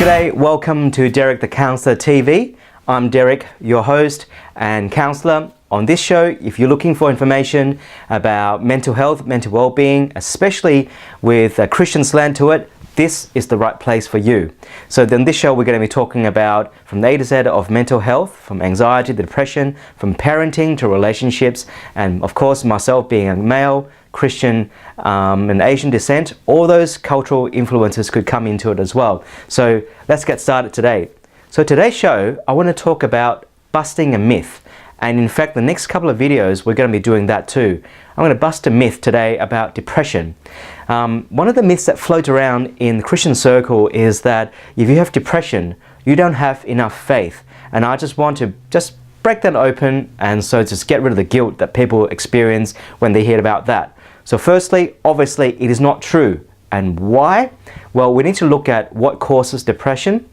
G'day, welcome to Derek the Counsellor TV. I'm Derek, your host and counsellor. On this show, if you're looking for information about mental health, mental well-being, especially with a Christian slant to it, this is the right place for you. So in this show, we're going to be talking about from the A to Z of mental health, from anxiety to depression, from parenting to relationships, and of course, myself being a male, Christian, and Asian descent, all those cultural influences could come into it as well. So let's get started today. So today's show, I want to talk about busting a myth. And in fact, the next couple of videos, we're going to be doing that too. I'm going to bust a myth today about depression. One of the myths that float around in the Christian circle is that if you have depression, you don't have enough faith. And I just want to break that open, and so just get rid of the guilt that people experience when they hear about that. So firstly, obviously, it is not true. And why? Well, we need to look at what causes depression,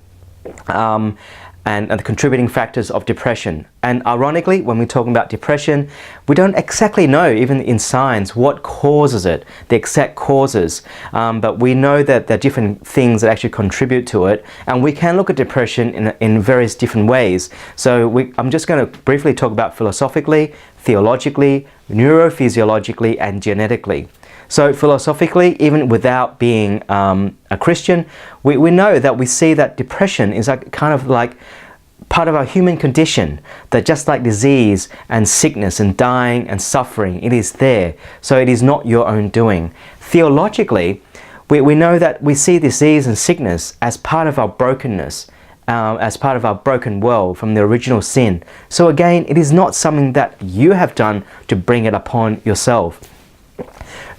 and the contributing factors of depression. And ironically, when we're talking about depression, we don't exactly know, even in science, what causes it, the exact causes. But we know that there are different things that actually contribute to it, and we can look at depression in various different ways. So I'm just going to briefly talk about philosophically, theologically, neurophysiologically, and genetically. So philosophically, even without being a Christian, we know that we see that depression is kind of like part of our human condition, that just like disease and sickness and dying and suffering, it is there. So it is not your own doing. Theologically, we know that we see disease and sickness as part of our brokenness, as part of our broken world from the original sin. So again, it is not something that you have done to bring it upon yourself.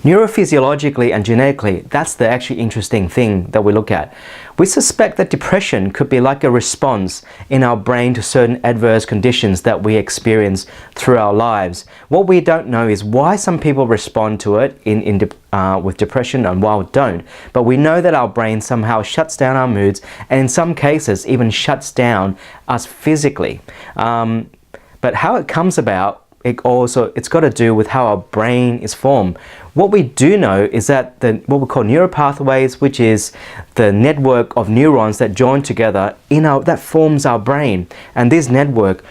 Neurophysiologically and genetically, that's the actually interesting thing that we look at. We suspect that depression could be like a response in our brain to certain adverse conditions that we experience through our lives. What we don't know is why some people respond to it with depression and why don't. But we know that our brain somehow shuts down our moods, and in some cases even shuts down us physically. But how it comes about, it's got to do with how our brain is formed. What we do know is that what we call neuropathways, which is the network of neurons that join together that forms our brain, and this network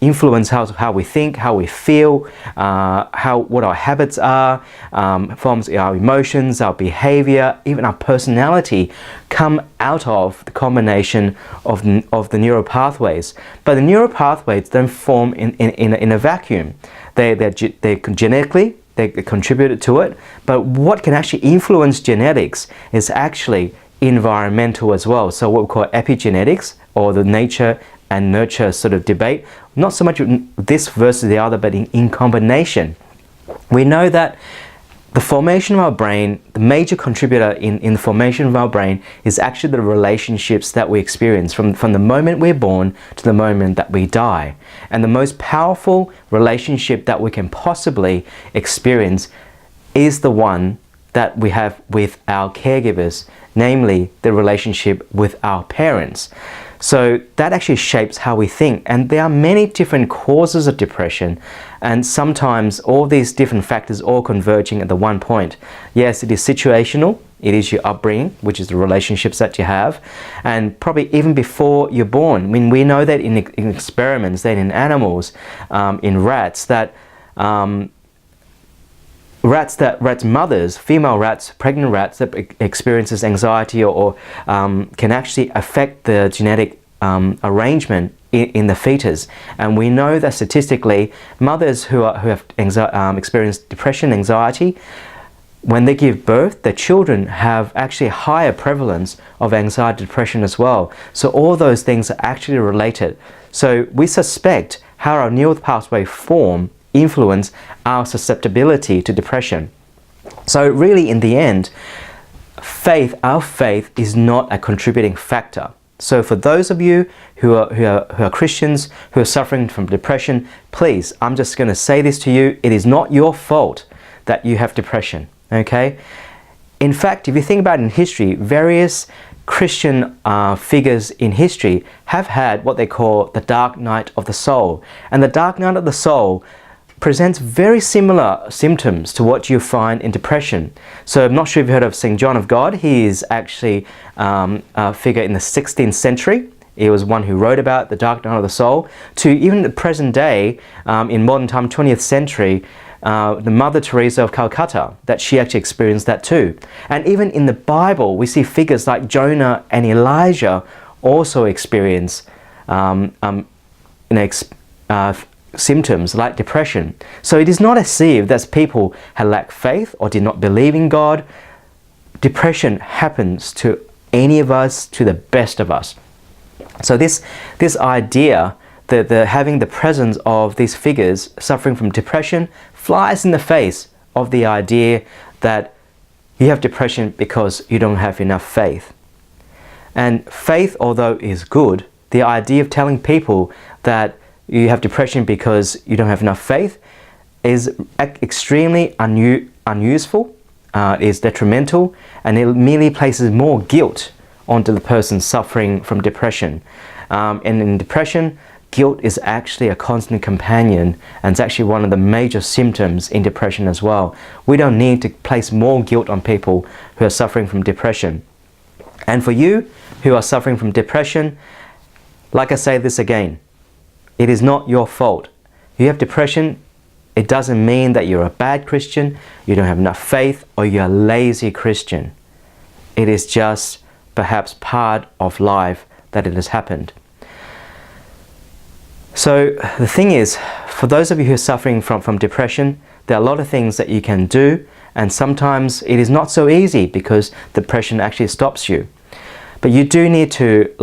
influence how we think, how we feel, what our habits are, forms our emotions, our behavior, even our personality, come out of the combination of the neural pathways. But the neural pathways don't form in a vacuum. They genetically, they contributed to it, but what can actually influence genetics is actually environmental as well. So what we call epigenetics, or the nature and nurture sort of debate, not so much this versus the other, but in combination. We know that the formation of our brain, the major contributor in the formation of our brain is actually the relationships that we experience from the moment we're born to the moment that we die. And the most powerful relationship that we can possibly experience is the one that we have with our caregivers, namely the relationship with our parents. So that actually shapes how we think, and there are many different causes of depression, and sometimes all these different factors all converging at the one point. Yes, it is situational, it is your upbringing, which is the relationships that you have, and probably even before you're born. I mean, we know that in experiments, that in animals, in rats, that rats mothers, female rats, pregnant rats that experiences anxiety or can actually affect the genetic arrangement in the fetus. And we know that statistically, mothers who have experienced depression, anxiety, when they give birth, their children have actually a higher prevalence of anxiety, depression as well. So all those things are actually related. So we suspect how our neural pathway influence our susceptibility to depression. So really, in the end, our faith is not a contributing factor. So for those of you who are Christians, who are suffering from depression, please, I'm just going to say this to you, it is not your fault that you have depression, okay? In fact, if you think about it in history, various Christian figures in history have had what they call the dark night of the soul. And the dark night of the soul presents very similar symptoms to what you find in depression. So I'm not sure if you've heard of St. John of God. He is actually a figure in the 16th century. He was one who wrote about the dark night of the soul. To even the present day, in modern time, 20th century, the Mother Teresa of Calcutta, that she actually experienced that too. And even in the Bible, we see figures like Jonah and Elijah also experience symptoms like depression. So it is not as if that people had lacked faith or did not believe in God. Depression happens to any of us, to the best of us. So this idea that having the presence of these figures suffering from depression flies in the face of the idea that you have depression because you don't have enough faith. And faith, although is good, the idea of telling people that you have depression because you don't have enough faith is extremely unuseful, is detrimental, and it merely places more guilt onto the person suffering from depression. And in depression, guilt is actually a constant companion, and it's actually one of the major symptoms in depression as well. We don't need to place more guilt on people who are suffering from depression. And for you who are suffering from depression, like I say this again, it is not your fault. You have depression, it doesn't mean that you're a bad Christian, you don't have enough faith, or you're a lazy Christian. It is just perhaps part of life that it has happened. So the thing is, for those of you who are suffering from depression, there are a lot of things that you can do, and sometimes it is not so easy because depression actually stops you. But you do need to,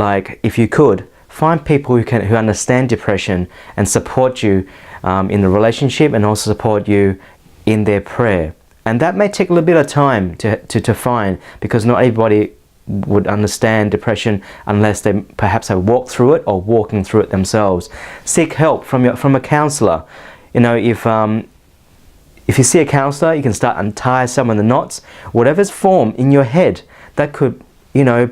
if you could, find people who understand depression and support you in the relationship, and also support you in their prayer. And that may take a little bit of time to find, because not everybody would understand depression unless they perhaps have walked through it or walking through it themselves. Seek help from a counselor. You know, if you see a counselor, you can start untie some of the knots, whatever's formed in your head that could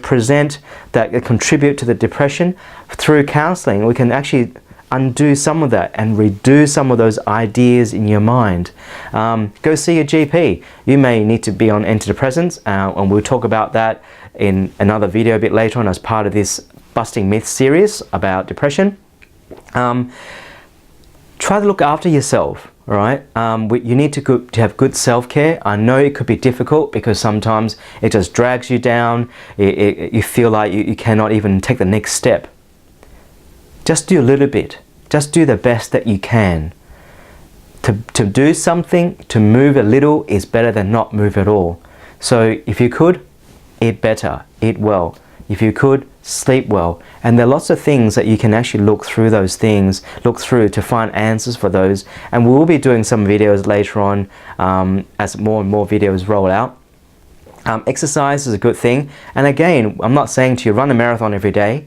present, that contribute to the depression. Through counselling, we can actually undo some of that and redo some of those ideas in your mind. Go see your GP. You may need to be on antidepressants, and we'll talk about that in another video a bit later on as part of this Busting Myths series about depression. Try to look after yourself. All right, you need to have good self-care. I know it could be difficult because sometimes it just drags you down. You feel like you cannot even take the next step. Just do a little bit. Just do the best that you can. To do something, to move a little is better than not move at all. So if you could, eat better, eat well. If you could, sleep well. And there are lots of things that you can actually look through to find answers for those. And we will be doing some videos later on as more and more videos roll out. Exercise is a good thing. And again, I'm not saying to you run a marathon every day.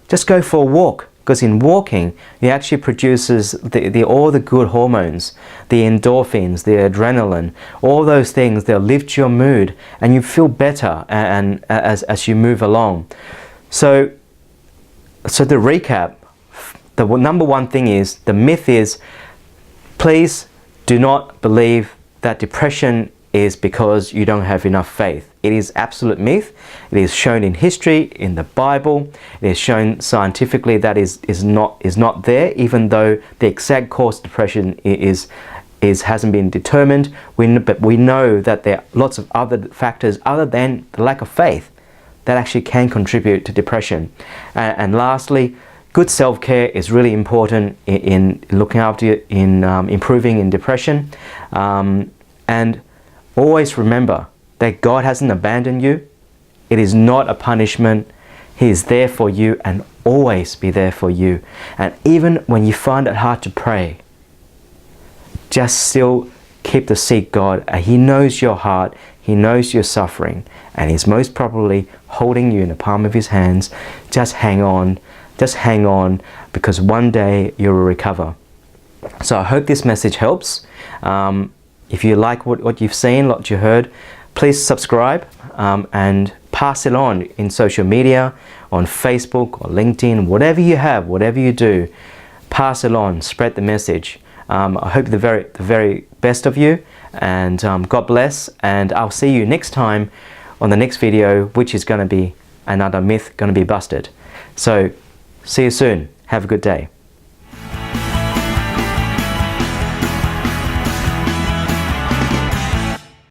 Just go for a walk. Because in walking, it actually produces all the good hormones, the endorphins, the adrenaline, all those things. They'll lift your mood, and you feel better and as you move along. So to recap, the number one thing is, the myth is, please do not believe that depression is because you don't have enough faith. It is absolute myth. It is shown in history, in the Bible. It is shown scientifically that is not there, even though the exact cause of depression hasn't been determined. But we know that there are lots of other factors other than the lack of faith that actually can contribute to depression. And lastly, good self-care is really important in looking after you, in improving in depression. And always remember that God hasn't abandoned you. It is not a punishment. He is there for you and always be there for you. And even when you find it hard to pray, just still keep to seek God. He knows your heart. He knows your suffering. And He's most probably holding you in the palm of His hands. Just hang on. Just hang on, because one day you will recover. So I hope this message helps. If you like what you've seen, what you heard, please subscribe and pass it on in social media, on Facebook or LinkedIn, whatever you have, whatever you do, pass it on, spread the message. I hope the very best of you, and God bless, and I'll see you next time on the next video, which is going to be another myth going to be busted. So see you soon. Have a good day.